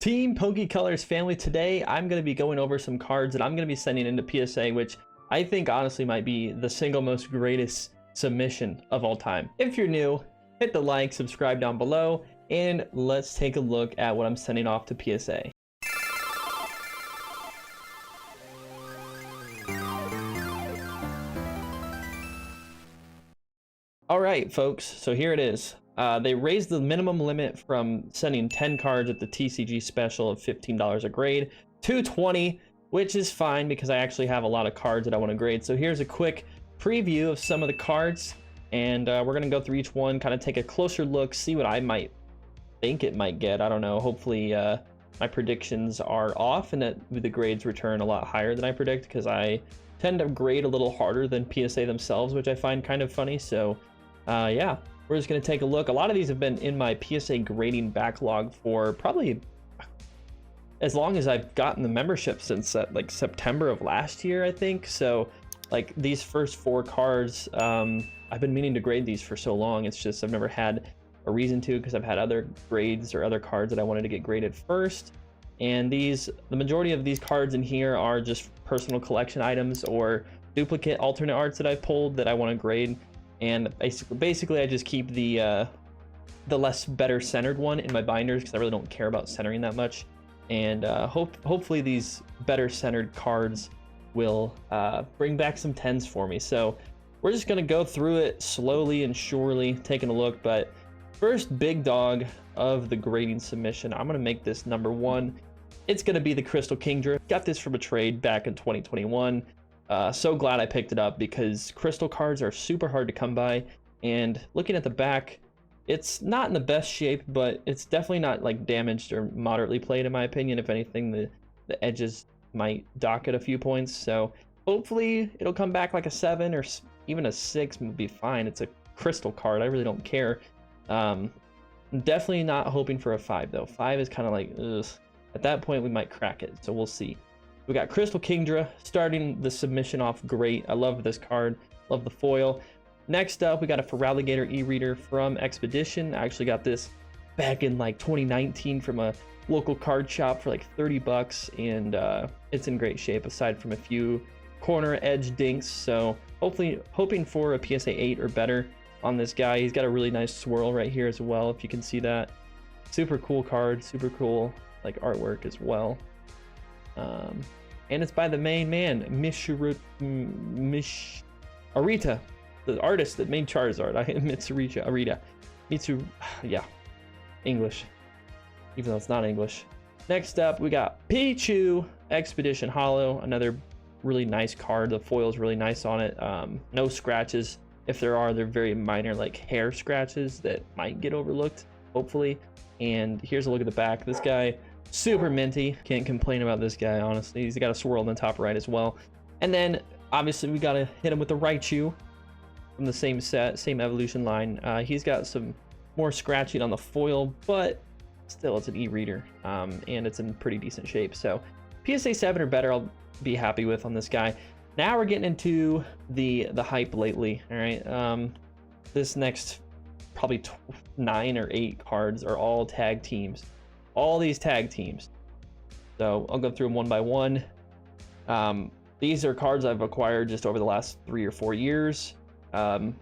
Team PokeColors family, today I'm going to be going over some cards that I'm going to be sending into PSA, which I think honestly might be the single most greatest submission of all time. If you're new, hit the like, subscribe down below, and let's take a look at what I'm sending off to PSA. All right, folks, so here it is. They raised the minimum limit from sending 10 cards at the TCG special of $15 a grade to 20, which is fine because I actually have a lot of cards that I want to grade. So here's a quick preview of some of the cards, and we're going to go through each one, kind of take a closer look, see what I might think it might get. I don't know. Hopefully my predictions are off and that the grades return a lot higher than I predict, because I tend to grade a little harder than PSA themselves, which I find kind of funny. So yeah, we're just going to take a look. A lot of these have been in my PSA grading backlog for probably as long as I've gotten the membership, since like September of last year, I think. So like these first 4 cards, I've been meaning to grade these for so long. It's just I've never had a reason to, because I've had other grades or other cards that I wanted to get graded first. And the majority of these cards in here are just personal collection items or duplicate alternate arts that I've pulled that I want to grade. And basically I just keep the less better centered one in my binders, because I really don't care about centering that much. And hopefully these better centered cards will bring back some 10s for me. So we're just going to go through it slowly and surely, taking a look. But first big dog of the grading submission, I'm going to make this number 1. It's going to be the Crystal Kingdra. Got this from a trade back in 2021. So glad I picked it up, because crystal cards are super hard to come by. And looking at the back, it's not in the best shape, but it's definitely not like damaged or moderately played, in my opinion. If anything, the edges might dock it a few points. So hopefully it'll come back like a 7 or even a 6 would be fine. It's a crystal card. I really don't care. Definitely not hoping for a 5 though. 5 is kind of like, ugh. At that point we might crack it, so we'll see. We got Crystal Kingdra starting the submission off great. I love this card, love the foil. Next up, we got a Feraligatr e-reader from Expedition. I actually got this back in like 2019 from a local card shop for like 30 bucks, and it's in great shape aside from a few corner edge dinks. So hopefully hoping for a PSA 8 or better on this guy. He's got a really nice swirl right here as well, if you can see that. Super cool card, super cool like artwork as well. And it's by the main man, Arita, the artist that made Charizard. Yeah, English, even though it's not English. Next up, we got Pichu Expedition Holo, another really nice card. The foil is really nice on it. No scratches. If there are, they're very minor, like hair scratches that might get overlooked, hopefully. And here's a look at the back. This guy, super minty. Can't complain about this guy, honestly. He's got a swirl in the top right as well. And then obviously we got to hit him with the Raichu from the same set, same evolution line. He's got some more scratching on the foil, but still it's an e-reader, and it's in pretty decent shape. So PSA 7 or better I'll be happy with on this guy. Now we're getting into the hype lately. All right, this next probably 9 or 8 cards are all tag teams. All these tag teams. So I'll go through them one by one. These are cards I've acquired just over the last 3 or 4 years. Some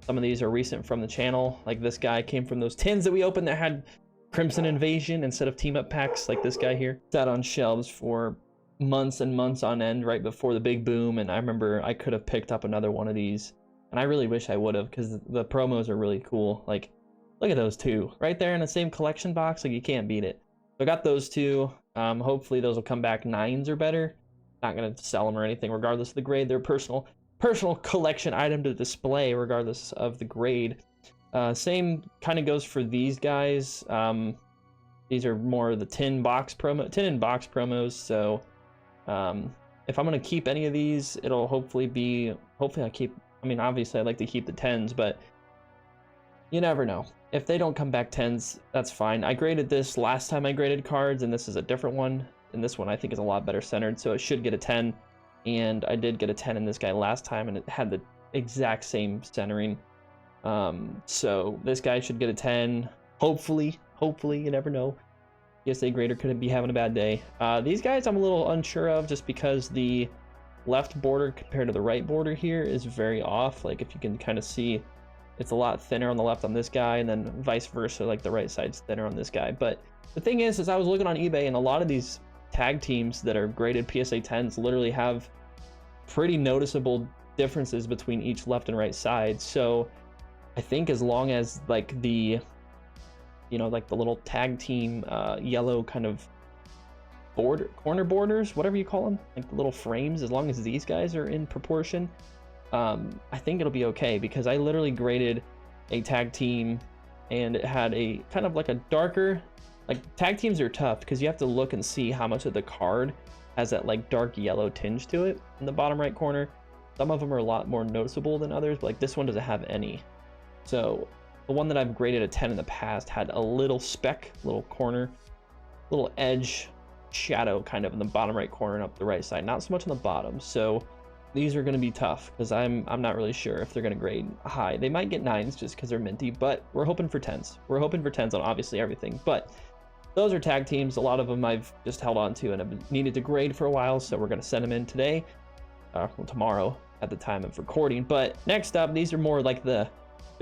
of these are recent from the channel. Like this guy came from those tins that we opened that had Crimson Invasion instead of team up packs, like this guy here. Sat on shelves for months and months on end right before the big boom, and I remember I could have picked up another one of these, and I really wish I would have, because the promos are really cool. Like, look at those 2 right there in the same collection box. Like, you can't beat it. So I got those 2. Hopefully those will come back 9s or better. Not gonna sell them or anything regardless of the grade. They're personal collection item to display regardless of the grade. Same kind of goes for these guys. These are more of the tin and box promos. So if I'm gonna keep any of these, it'll hopefully I mean, obviously I'd like to keep the 10s, but you never know. If they don't come back 10s, that's fine. I graded this last time I graded cards, and this is a different one. And this one I think is a lot better centered, so it should get a 10. And I did get a 10 in this guy last time, and it had the exact same centering. So this guy should get a 10. Hopefully, you never know. PSA grader could be having a bad day. These guys I'm a little unsure of just because the left border compared to the right border here is very off. Like if you can kind of see, it's a lot thinner on the left on this guy, and then vice versa, like the right side's thinner on this guy. But the thing is I was looking on eBay, and a lot of these tag teams that are graded PSA 10s literally have pretty noticeable differences between each left and right side. So I think as long as like the, you know, like the little tag team yellow kind of corner borders, whatever you call them, like the little frames, as long as these guys are in proportion, I think it'll be okay. Because I literally graded a tag team and it had a kind of like a darker, like tag teams are tough because you have to look and see how much of the card has that like dark yellow tinge to it in the bottom right corner. Some of them are a lot more noticeable than others, but like this one doesn't have any. So the one that I've graded a 10 in the past had a little speck, little corner, little edge shadow kind of in the bottom right corner and up the right side, not so much on the bottom. So these are going to be tough because I'm not really sure if they're going to grade high. They might get 9s just because they're minty, but we're hoping for 10s. We're hoping for 10s on obviously everything. But those are tag teams. A lot of them I've just held on to and have needed to grade for a while, so we're going to send them in today, well, tomorrow at the time of recording. But next up, these are more like the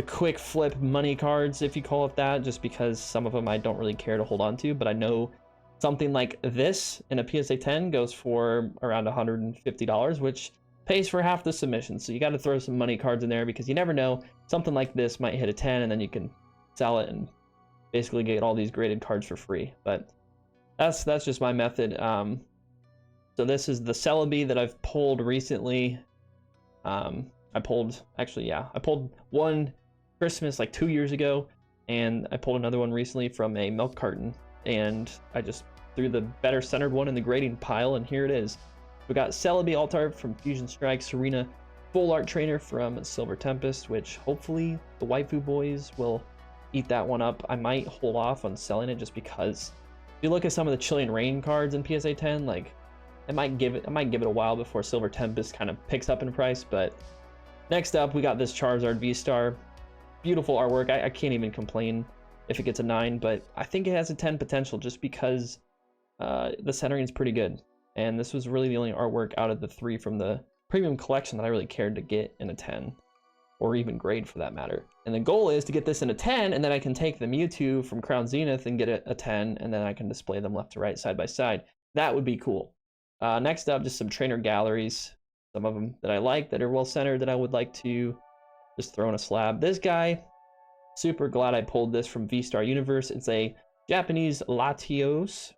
quick flip money cards, if you call it that, just because some of them I don't really care to hold on to, but I know something like this in a PSA 10 goes for around $150, which pays for half the submission. So you got to throw some money cards in there because you never know. Something like this might hit a 10 and then you can sell it and basically get all these graded cards for free. But that's just my method. So this is the Celebi that I've pulled recently. I pulled one Christmas like 2 years ago, and I pulled another one recently from a milk carton, and I just threw the better centered one in the grading pile, and here it is. We got Celebi alt art from Fusion Strike, Serena full art trainer from Silver Tempest, which hopefully the waifu boys will eat that one up. I might hold off on selling it just because if you look at some of the Chilean Rain cards in PSA 10, like I might give it a while before Silver Tempest kind of picks up in price. But next up, we got this Charizard V-Star. Beautiful artwork. I can't even complain if it gets a 9, but I think it has a 10 potential just because the centering is pretty good. And this was really the only artwork out of the 3 from the premium collection that I really cared to get in a 10, or even grade for that matter. And the goal is to get this in a 10, and then I can take the Mewtwo from Crown Zenith and get it a 10, and then I can display them left to right, side by side. That would be cool. Next up, just some trainer galleries. Some of them that I like that are well centered that I would like to just throw in a slab. This guy, super glad I pulled this from V-Star Universe. It's a Japanese Latios,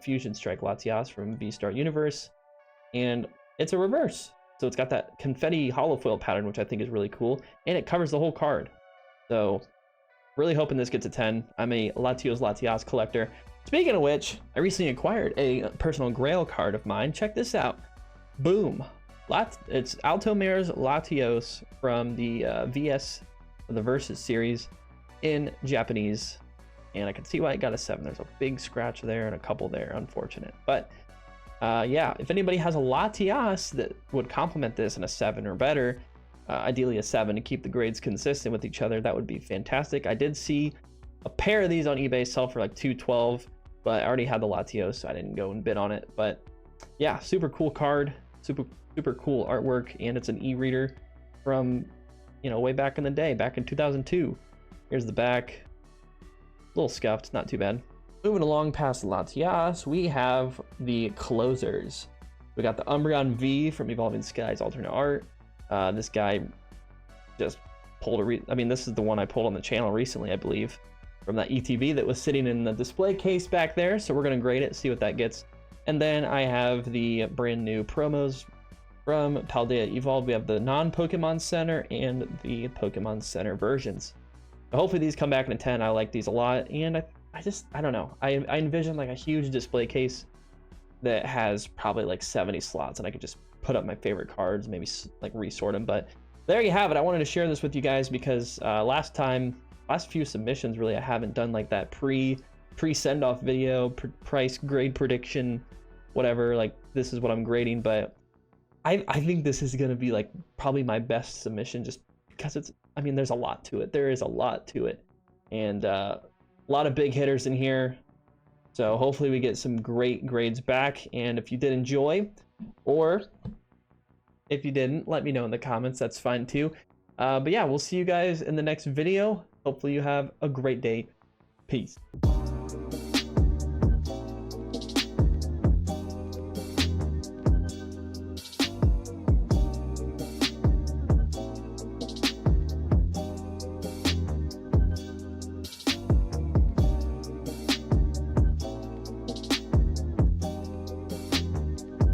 Fusion Strike Latios from V-Star Universe, and it's a reverse. So it's got that confetti holofoil pattern, which I think is really cool, and it covers the whole card. So really hoping this gets a 10. I'm a Latios collector. Speaking of which, I recently acquired a personal grail card of mine. Check this out. Boom. It's Altomare's Latios from the VS, the Versus series in Japanese. And I can see why it got a 7. There's a big scratch there and a couple there, unfortunate. But yeah, if anybody has a Latias that would complement this in a 7 or better, ideally a 7 to keep the grades consistent with each other, that would be fantastic. I did see a pair of these on eBay sell for like $212, but I already had the Latios, so I didn't go and bid on it. But yeah, super cool card, super cool artwork, and it's an e-reader from, you know, way back in the day, back in 2002. Here's the back, a little scuffed, not too bad. Moving along past the Latias, we have the closers. We got the Umbreon V from Evolving Skies alternate art. This guy just pulled this is the one I pulled on the channel recently, I believe, from that ETV that was sitting in the display case back there. So we're gonna grade it, see what that gets. And then I have the brand new promos from Paldea Evolved. We have the non-Pokemon Center and the Pokemon Center versions. So hopefully these come back in a 10. I like these a lot, and I don't know. I envision like a huge display case that has probably like 70 slots, and I could just put up my favorite cards, maybe like resort them. But there you have it. I wanted to share this with you guys because last few submissions, really, I haven't done like that pre send off video, price grade prediction, whatever. Like this is what I'm grading, but I think this is gonna be like probably my best submission just because there's a lot to it. There is a lot to it, and A lot of big hitters in here. So hopefully we get some great grades back. And if you did enjoy, or if you didn't, let me know in the comments. That's fine too. But yeah, we'll see you guys in the next video. Hopefully you have a great day. Peace.